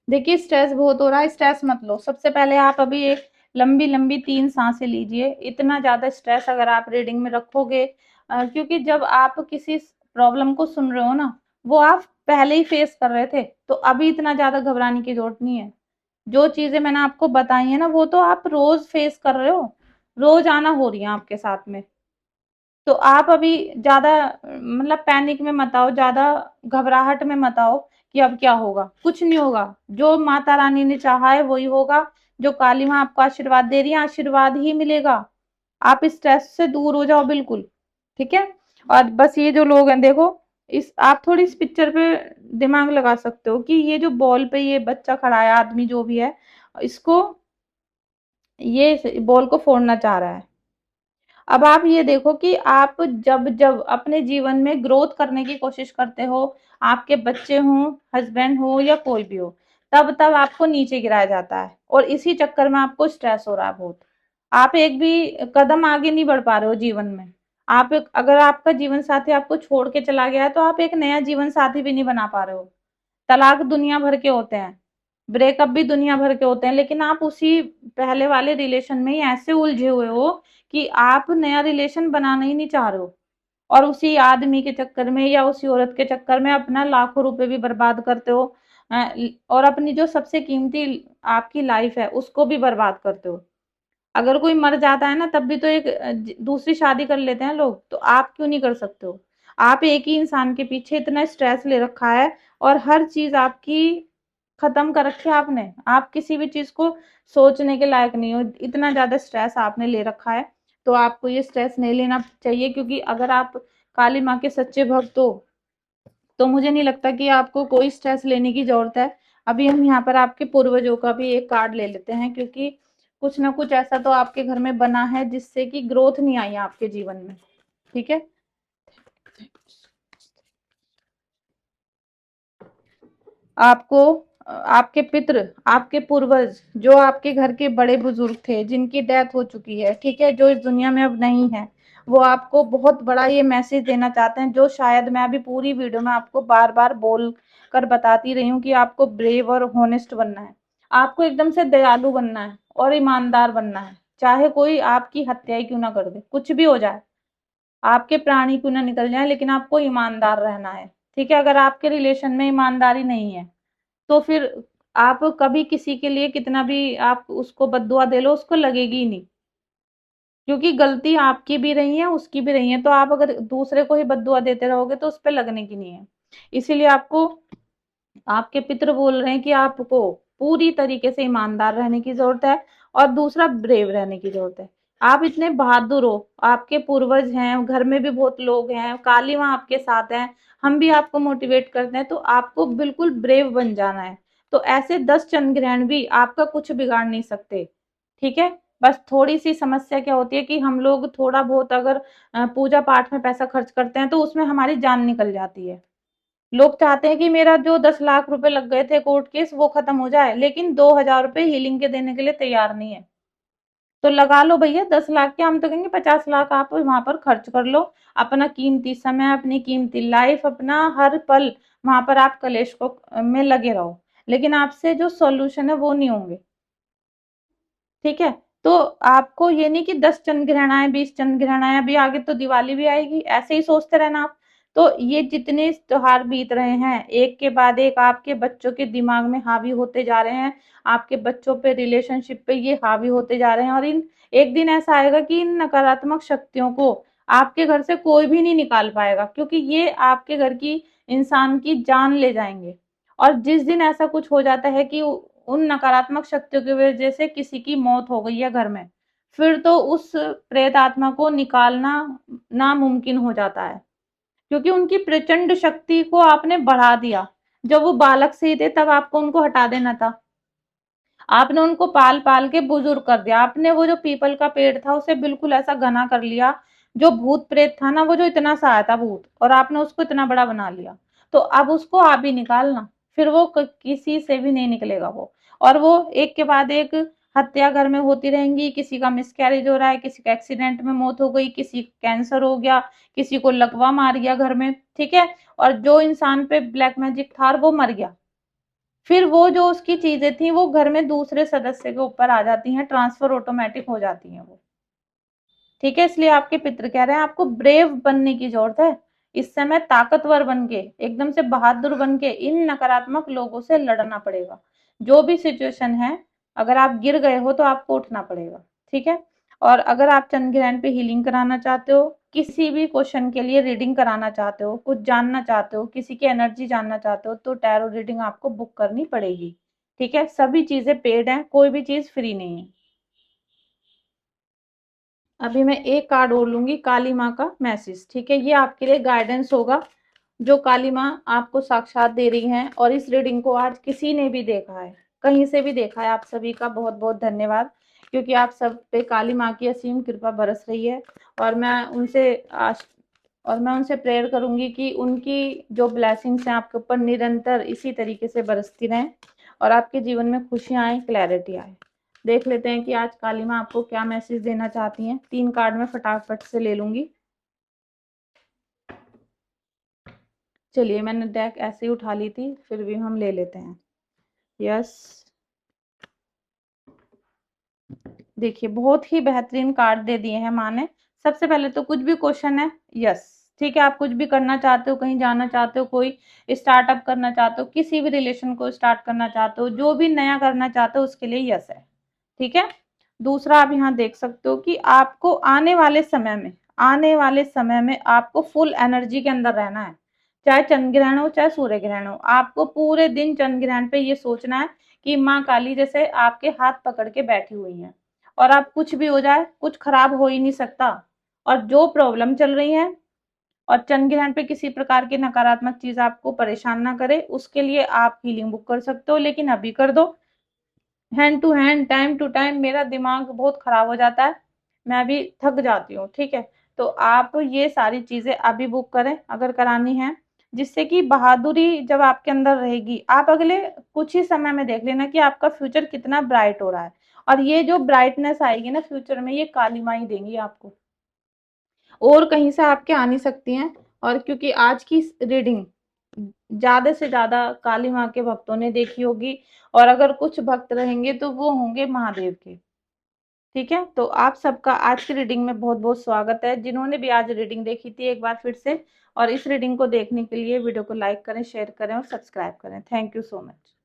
देखिए स्ट्रेस बहुत हो रहा है, स्ट्रेस मत लो। सबसे पहले आप अभी एक लंबी लंबी 3 सांसें लीजिए। इतना ज्यादा स्ट्रेस अगर आप रीडिंग में रखोगे, क्योंकि जब आप किसी प्रॉब्लम को सुन रहे हो ना, वो आप पहले ही फेस कर रहे थे, तो अभी इतना ज्यादा घबराने की जरूरत नहीं है। जो चीजें मैंने आपको बताई है ना, वो तो आप रोज फेस कर रहे हो, रोज आना हो रही है आपके साथ में। तो आप अभी ज्यादा मतलब पैनिक में मत आओ, ज्यादा घबराहट में मत आओ कि अब क्या होगा। कुछ नहीं होगा, जो माता रानी ने चाहा है वही होगा। जो काली माँ आपको आशीर्वाद दे रही है, आशीर्वाद ही मिलेगा। आप स्ट्रेस से दूर हो जाओ बिल्कुल। ठीक है। और बस ये जो लोग हैं देखो, इस आप थोड़ी इस पिक्चर पे दिमाग लगा सकते हो कि ये जो बॉल पे ये बच्चा खड़ा है, आदमी जो भी है, इसको ये बॉल को फोड़ना चाह रहा है। अब आप ये देखो कि आप जब जब अपने जीवन में ग्रोथ करने की कोशिश करते हो, आपके बच्चे हों, हस्बैंड हो या कोई भी हो, तब तब आपको नीचे गिराया जाता है और इसी चक्कर में आपको स्ट्रेस हो रहा है बहुत। आप एक भी कदम आगे नहीं बढ़ पा रहे हो जीवन में। अगर आपका जीवन साथी आपको छोड़ के चला गया है, तो आप एक नया जीवन साथी भी नहीं बना पा रहे हो। तलाक दुनिया भर के होते हैं, ब्रेकअप भी दुनिया भर के होते हैं, लेकिन आप उसी पहले वाले रिलेशन में ही ऐसे उलझे हुए हो कि आप नया रिलेशन बनाना ही नहीं चाह रहे हो। और उसी आदमी के चक्कर में या उसी औरत के चक्कर में अपना लाखों रुपए भी बर्बाद करते हो। और अपनी जो सबसे कीमती आपकी लाइफ है उसको भी बर्बाद करते हो। अगर कोई मर जाता है ना, तब भी तो एक दूसरी शादी कर लेते हैं लोग, तो आप क्यों नहीं कर सकते हो। आप एक ही इंसान के पीछे इतना स्ट्रेस ले रखा है, और हर चीज आपकी खत्म कर रखी है आपने। आप किसी भी चीज को सोचने के लायक नहीं हो, इतना ज्यादा स्ट्रेस आपने ले रखा है। तो आपको ये स्ट्रेस नहीं लेना चाहिए, क्योंकि अगर आप काली माँ के सच्चे भक्त हो, तो मुझे नहीं लगता कि आपको कोई स्ट्रेस लेने की जरूरत है। अभी हम यहाँ पर आपके पूर्वजों का भी एक कार्ड ले लेते हैं, क्योंकि कुछ ना कुछ ऐसा तो आपके घर में बना है जिससे कि ग्रोथ नहीं आई है आपके जीवन में। ठीक है। आपको आपके पितृ, आपके पूर्वज, जो आपके घर के बड़े बुजुर्ग थे जिनकी डेथ हो चुकी है, ठीक है, जो इस दुनिया में अब नहीं है, वो आपको बहुत बड़ा ये मैसेज देना चाहते हैं, जो शायद मैं अभी पूरी वीडियो में आपको बार बार बोल कर बताती रही हूँ कि आपको ब्रेव और होनेस्ट बनना है। आपको एकदम से दयालु बनना है और ईमानदार बनना है। चाहे कोई आपकी हत्या ही क्यों ना कर दे, कुछ भी हो जाए, आपके प्राण ही क्यों ना निकल जाए, लेकिन आपको ईमानदार रहना है। ठीक है। अगर आपके रिलेशन में ईमानदारी नहीं है, तो फिर आप कभी किसी के लिए कितना भी आप उसको बद्दुआ दे लो, उसको लगेगी ही नहीं। क्योंकि गलती आपकी भी रही है, उसकी भी रही है, तो आप अगर दूसरे को ही बद्दुआ देते रहोगे तो उस पर लगने की नहीं है। इसीलिए आपको, आपके पितृ बोल रहे हैं कि आपको पूरी तरीके से ईमानदार रहने की जरूरत है, और दूसरा ब्रेव रहने की जरूरत है। आप इतने बहादुर हो, आपके पूर्वज हैं, घर में भी बहुत लोग हैं, काली माँ आपके साथ हैं, हम भी आपको मोटिवेट करते हैं, तो आपको बिल्कुल ब्रेव बन जाना है। तो ऐसे 10 चंद्र ग्रहण भी आपका कुछ बिगाड़ नहीं सकते। ठीक है। बस थोड़ी सी समस्या क्या होती है कि हम लोग थोड़ा बहुत अगर पूजा पाठ में पैसा खर्च करते हैं, तो उसमें हमारी जान निकल जाती है। लोग चाहते हैं कि मेरा जो 10 लाख रुपए लग गए थे कोर्ट केस, वो खत्म हो जाए, लेकिन 2,000 रुपए हीलिंग के देने के लिए तैयार नहीं है। तो लगा लो भैया 10 लाख के, हम तो कहेंगे 50 लाख आप वहां पर खर्च कर लो। अपना कीमती समय, अपनी कीमती लाइफ, अपना हर पल वहां पर आप कलेश को में लगे रहो, लेकिन आपसे जो सॉल्यूशन है वो नहीं होंगे। ठीक है। तो आपको ये नहीं कि 10 चंद्र ग्रहण आए, 20 चंद्र ग्रहण आए, अभी आगे तो दिवाली भी आएगी, ऐसे ही सोचते रहना आप। तो ये जितने त्योहार बीत रहे हैं, एक के बाद एक आपके बच्चों के दिमाग में हावी होते जा रहे हैं, आपके बच्चों पे, रिलेशनशिप पे ये हावी होते जा रहे हैं, और इन एक दिन ऐसा आएगा कि इन नकारात्मक शक्तियों को आपके घर से कोई भी नहीं निकाल पाएगा, क्योंकि ये आपके घर की इंसान की जान ले जाएंगे। और जिस दिन ऐसा कुछ हो जाता है कि उन नकारात्मक शक्तियों की वजह से किसी की मौत हो गई है घर में, फिर तो उस प्रेत आत्मा को निकालना नामुमकिन हो जाता है, क्योंकि उनकी प्रचंड शक्ति को आपने बढ़ा दिया। जब वो बालक से ही थे, तब आपको उनको हटा देना था। आपने उनको पाल पाल के बुजुर्ग कर दिया। आपने वो जो पीपल का पेड़ था, उसे बिल्कुल ऐसा घना कर लिया। जो भूत प्रेत था ना, वो जो इतना सा आया था भूत, और आपने उसको इतना बड़ा बना लिया। तो अब उसको आप ही निकालना, फिर वो किसी से भी नहीं निकलेगा वो। और वो एक के बाद एक हत्या घर में होती रहेंगी। किसी का मिसकैरेज हो रहा है, किसी का एक्सीडेंट में मौत हो गई, किसी कैंसर हो गया, किसी को लकवा मार गया घर में। ठीक है। और जो इंसान पे ब्लैक मैजिक था, वो मर गया। फिर वो जो उसकी चीजें थी वो घर में दूसरे सदस्य के ऊपर आ जाती हैं, ट्रांसफर ऑटोमेटिक हो जाती हैं वो। ठीक है, इसलिए आपके पितृ कह रहे हैं आपको ब्रेव बनने की जरूरत है। इस समय ताकतवर बन के, एकदम से बहादुर बन के इन नकारात्मक लोगों से लड़ना पड़ेगा। जो भी सिचुएशन है, अगर आप गिर गए हो तो आपको उठना पड़ेगा। ठीक है। और अगर आप चंद्र ग्रहण पे हीलिंग कराना चाहते हो, किसी भी क्वेश्चन के लिए रीडिंग कराना चाहते हो, कुछ जानना चाहते हो, किसी की एनर्जी जानना चाहते हो, तो टैरो रीडिंग आपको बुक करनी पड़ेगी। ठीक है, सभी चीजें पेड हैं, कोई भी चीज फ्री नहीं है। अभी मैं एक कार्ड और लूंगी, काली माँ का मैसेज। ठीक है, ये आपके लिए गाइडेंस होगा, जो काली माँ आपको साक्षात दे रही हैं। और इस रीडिंग को आज किसी ने भी देखा है, कहीं से भी देखा है, आप सभी का बहुत बहुत धन्यवाद, क्योंकि आप सब पे काली माँ की असीम कृपा बरस रही है। और मैं उनसे प्रेयर करूंगी कि उनकी जो ब्लेसिंग्स हैं आपके ऊपर निरंतर इसी तरीके से बरसती रहें, और आपके जीवन में खुशियां आए, क्लैरिटी आए। देख लेते हैं कि आज काली माँ आपको क्या मैसेज देना चाहती हैं। 3 कार्ड मैं फटाफट से ले लूंगी। चलिए, मैंने डेक ऐसे ही उठा ली थी, फिर भी हम ले लेते हैं। यस, देखिए बहुत ही बेहतरीन कार्ड दे दिए हैं माँ ने। सबसे पहले तो कुछ भी क्वेश्चन है, यस। ठीक है, आप कुछ भी करना चाहते हो, कहीं जाना चाहते हो, कोई स्टार्टअप करना चाहते हो, किसी भी रिलेशन को स्टार्ट करना चाहते हो, जो भी नया करना चाहते हो उसके लिए यस है। ठीक है। दूसरा, आप यहाँ देख सकते हो कि आपको आने वाले समय में आपको फुल एनर्जी के अंदर रहना है। चाहे चंद्र ग्रहण हो, चाहे सूर्य ग्रहण हो, आपको पूरे दिन चंद्र ग्रहण पे ये सोचना है कि माँ काली जैसे आपके हाथ पकड़ के बैठी हुई हैं, और आप कुछ भी हो जाए, कुछ खराब हो ही नहीं सकता। और जो प्रॉब्लम चल रही है, और चंद्र ग्रहण पे किसी प्रकार की नकारात्मक चीज आपको परेशान ना करे, उसके लिए आप हीलिंग बुक कर सकते हो, लेकिन अभी कर दो। Hand to hand, time to time मेरा दिमाग बहुत खराब हो जाता है, मैं भी थक जाती हूँ। ठीक है, तो आप ये सारी चीजें अभी बुक करें अगर करानी है, जिससे कि बहादुरी जब आपके अंदर रहेगी, आप अगले कुछ ही समय में देख लेना कि आपका फ्यूचर कितना ब्राइट हो रहा है। और ये जो ब्राइटनेस आएगी ना फ्यूचर में, ये काली माँ ही देंगी आपको, और कहीं से आपके आ नहीं सकती हैं। और क्योंकि आज की रीडिंग ज्यादा से ज्यादा काली माँ के भक्तों ने देखी होगी, और अगर कुछ भक्त रहेंगे तो वो होंगे महादेव के। ठीक है, तो आप सबका आज की रीडिंग में बहुत बहुत स्वागत है। जिन्होंने भी आज रीडिंग देखी थी, एक बार फिर से, और इस रीडिंग को देखने के लिए वीडियो को लाइक करें, शेयर करें और सब्सक्राइब करें। Thank you so much.